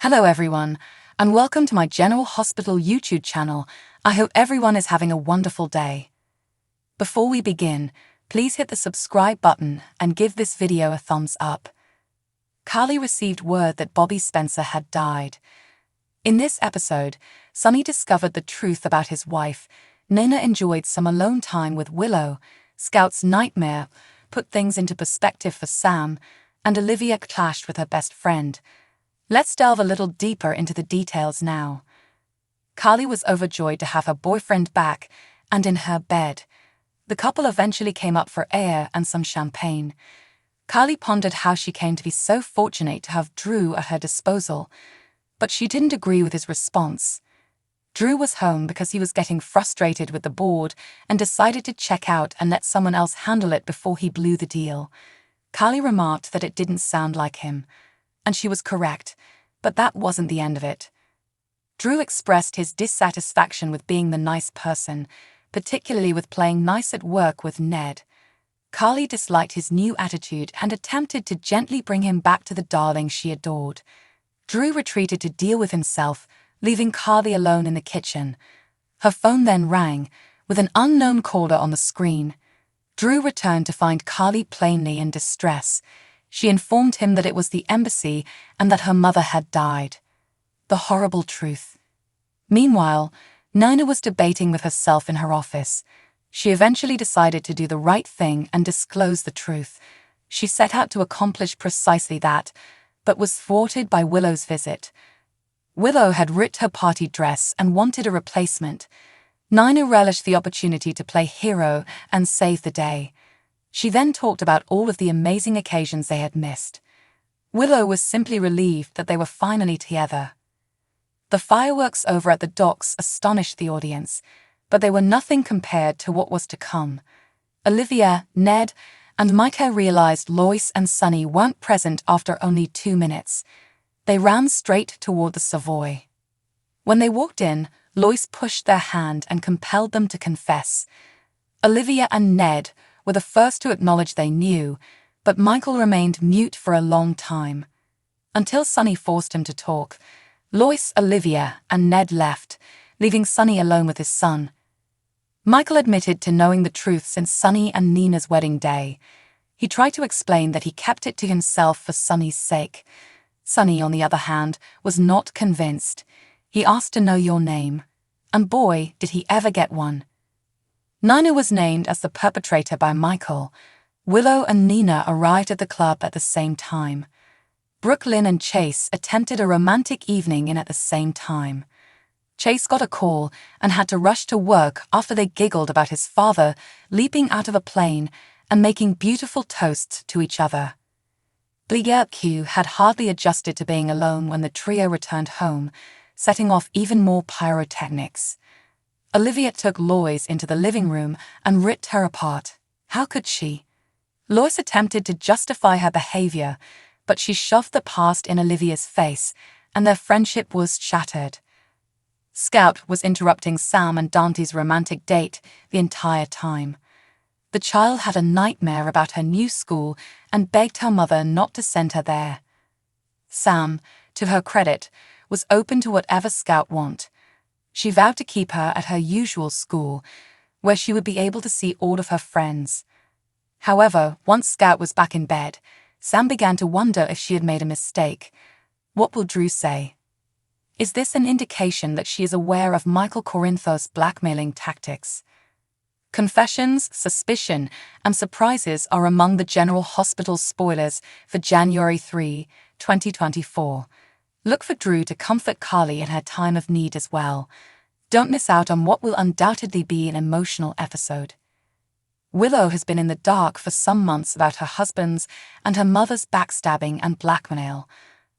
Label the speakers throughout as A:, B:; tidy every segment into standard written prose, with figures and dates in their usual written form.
A: Hello everyone, and welcome to my General Hospital YouTube channel. I hope everyone is having a wonderful day. Before we begin, please hit the subscribe button and give this video a thumbs up. Carly received word that Bobby Spencer had died. In this episode, Sonny discovered the truth about his wife. Nana enjoyed some alone time with Willow. Scout's nightmare put things into perspective for Sam, and Olivia clashed with her best friend. Let's delve a little deeper into the details now. Carly was overjoyed to have her boyfriend back and in her bed. The couple eventually came up for air and some champagne. Carly pondered how she came to be so fortunate to have Drew at her disposal, but she didn't agree with his response. Drew was home because he was getting frustrated with the board and decided to check out and let someone else handle it before he blew the deal. Carly remarked that it didn't sound like him, and she was correct, but that wasn't the end of it. Drew expressed his dissatisfaction with being the nice person, particularly with playing nice at work with Ned. Carly disliked his new attitude and attempted to gently bring him back to the darling she adored. Drew retreated to deal with himself, leaving Carly alone in the kitchen. Her phone then rang, with an unknown caller on the screen. Drew returned to find Carly plainly in distress. She informed him that it was the embassy and that her mother had died. The horrible truth. Meanwhile, Nina was debating with herself in her office. She eventually decided to do the right thing and disclose the truth. She set out to accomplish precisely that, but was thwarted by Willow's visit. Willow had ripped her party dress and wanted a replacement. Nina relished the opportunity to play hero and save the day. She then talked about all of the amazing occasions they had missed. Willow was simply relieved that they were finally together. The fireworks over at the docks astonished the audience, but they were nothing compared to what was to come. Olivia, Ned, and Micah realized Lois and Sonny weren't present after only 2 minutes. They ran straight toward the Savoy. When they walked in, Lois pushed their hand and compelled them to confess. Olivia and Ned were the first to acknowledge they knew, but Michael remained mute for a long time. Until Sonny forced him to talk, Lois, Olivia, and Ned left, leaving Sonny alone with his son. Michael admitted to knowing the truth since Sonny and Nina's wedding day. He tried to explain that he kept it to himself for Sonny's sake. Sonny, on the other hand, was not convinced. He asked to know your name, and boy, did he ever get one. Nina was named as the perpetrator by Michael. Willow and Nina arrived at the club at the same time. Brooklyn and Chase attempted a romantic evening in at the same time. Chase got a call and had to rush to work after they giggled about his father leaping out of a plane and making beautiful toasts to each other. Q had hardly adjusted to being alone when the trio returned home, setting off even more pyrotechnics. Olivia took Lois into the living room and ripped her apart. How could she? Lois attempted to justify her behavior, but she shoved the past in Olivia's face, and their friendship was shattered. Scout was interrupting Sam and Dante's romantic date the entire time. The child had a nightmare about her new school and begged her mother not to send her there. Sam, to her credit, was open to whatever Scout wanted. She vowed to keep her at her usual school, where she would be able to see all of her friends. However, once Scout was back in bed, Sam began to wonder if she had made a mistake. What will Drew say? Is this an indication that she is aware of Michael Corinthos' blackmailing tactics? Confessions, suspicion, and surprises are among the General Hospital spoilers for January 3, 2024. Look for Drew to comfort Carly in her time of need as well. Don't miss out on what will undoubtedly be an emotional episode. Willow has been in the dark for some months about her husband's and her mother's backstabbing and blackmail.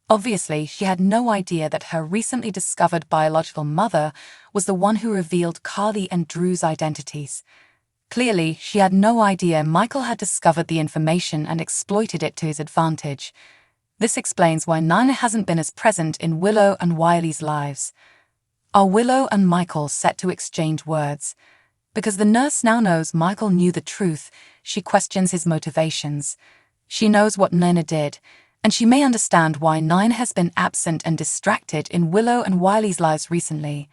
A: Obviously, she had no idea that her recently discovered biological mother was the one who revealed Carly and Drew's identities. Clearly, she had no idea Michael had discovered the information and exploited it to his advantage. This explains why Nina hasn't been as present in Willow and Wiley's lives. Are Willow and Michael set to exchange words? Because the nurse now knows Michael knew the truth, she questions his motivations. She knows what Nina did, and she may understand why Nine has been absent and distracted in Willow and Wiley's lives recently.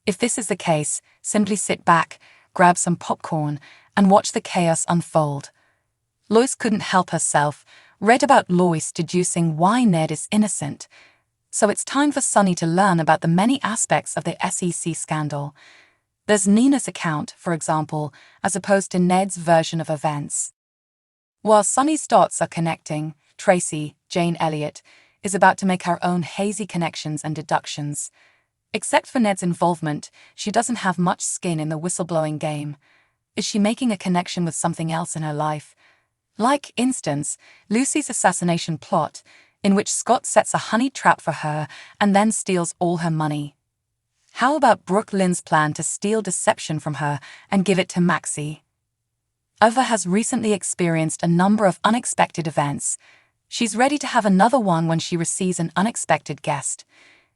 A: If this is the case, simply sit back, grab some popcorn, and watch the chaos unfold. Lois couldn't help herself, read about Lois deducing why Ned is innocent. So it's time for Sunny to learn about the many aspects of the SEC scandal. There's Nina's account, for example, as opposed to Ned's version of events. While Sunny's dots are connecting, Tracy, Jane Elliott, is about to make her own hazy connections and deductions. Except for Ned's involvement, she doesn't have much skin in the whistleblowing game. Is she making a connection with something else in her life? Like, instance, Lucy's assassination plot, in which Scott sets a honey trap for her and then steals all her money. How about Brooke Lynn's plan to steal deception from her and give it to Maxie? Ava has recently experienced a number of unexpected events. She's ready to have another one when she receives an unexpected guest.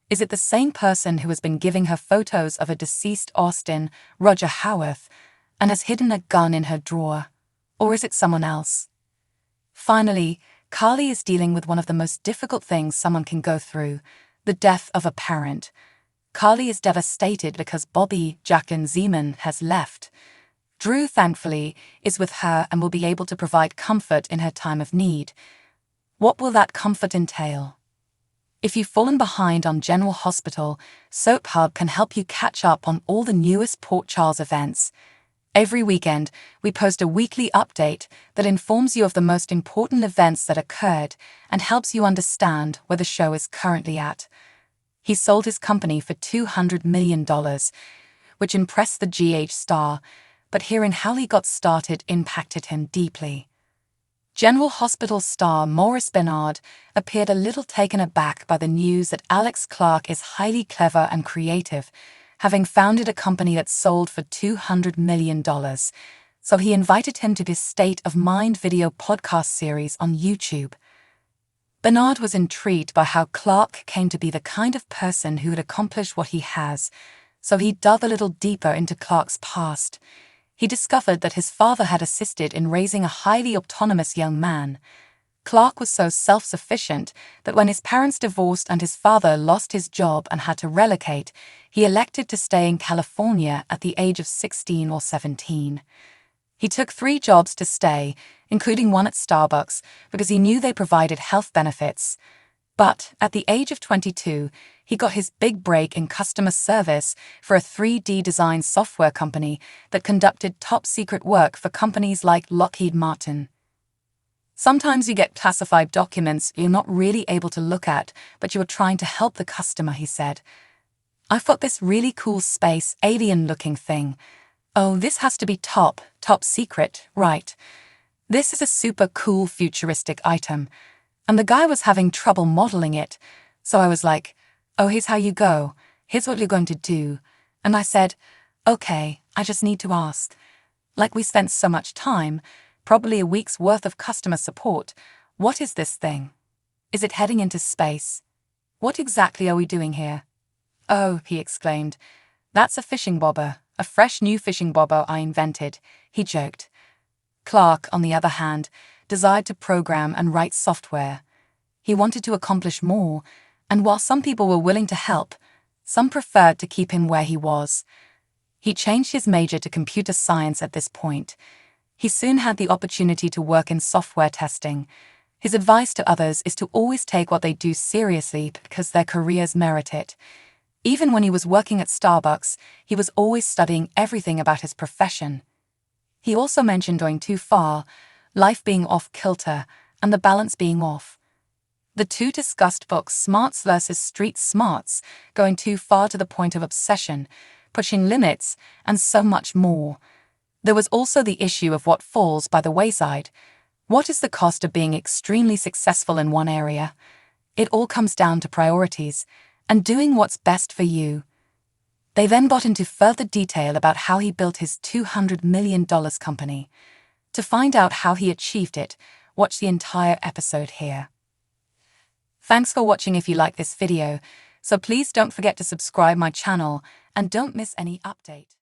A: Is it the same person who has been giving her photos of a deceased Austin, Roger Howarth, and has hidden a gun in her drawer? Or is it someone else? Finally, Carly is dealing with one of the most difficult things someone can go through, the death of a parent. Carly is devastated because Bobby, Jacqueline Zeman, has left. Drew, thankfully, is with her and will be able to provide comfort in her time of need. What will that comfort entail? If you've fallen behind on General Hospital, Soap Hub can help you catch up on all the newest Port Charles events. Every weekend, we post a weekly update that informs you of the most important events that occurred and helps you understand where the show is currently at. He sold his company for $200 million, which impressed the GH star, but hearing how he got started impacted him deeply. General Hospital star Maurice Benard appeared a little taken aback by the news that Alex Clark is highly clever and creative, having founded a company that sold for $200 million. So he invited him to his State of Mind video podcast series on YouTube. Bernard was intrigued by how Clark came to be the kind of person who would accomplish what he has, so he dug a little deeper into Clark's past. He discovered that his father had assisted in raising a highly autonomous young man. Clark was so self-sufficient that when his parents divorced and his father lost his job and had to relocate, he elected to stay in California at the age of 16 or 17. He took 3 jobs to stay, including one at Starbucks, because he knew they provided health benefits. But at the age of 22, he got his big break in customer service for a 3D design software company that conducted top-secret work for companies like Lockheed Martin. Sometimes you get classified documents you're not really able to look at, but you are trying to help the customer, he said. I've got this really cool space, alien-looking thing. Oh, this has to be top secret, right? This is a super cool futuristic item. And the guy was having trouble modeling it, so I was like, oh, here's how you go. Here's what you're going to do. And I said, okay, I just need to ask. Like we spent so much time, probably a week's worth of customer support. What is this thing? Is it heading into space? What exactly are we doing here? Oh, he exclaimed. That's a fishing bobber, a fresh new fishing bobber I invented, he joked. Clark, on the other hand, desired to program and write software. He wanted to accomplish more, and while some people were willing to help, some preferred to keep him where he was. He changed his major to computer science at this point. He soon had the opportunity to work in software testing. His advice to others is to always take what they do seriously because their careers merit it. Even when he was working at Starbucks, he was always studying everything about his profession. He also mentioned going too far, life being off-kilter, and the balance being off. The two discussed books Smarts versus Street Smarts, going too far to the point of obsession, pushing limits, and so much more. There was also the issue of what falls by the wayside. What is the cost of being extremely successful in one area? It all comes down to priorities, and doing what's best for you. They then got into further detail about how he built his $200 million company. To find out how he achieved it, watch the entire episode here. Thanks for watching. If you like this video, so please don't forget to subscribe my channel and don't miss any update.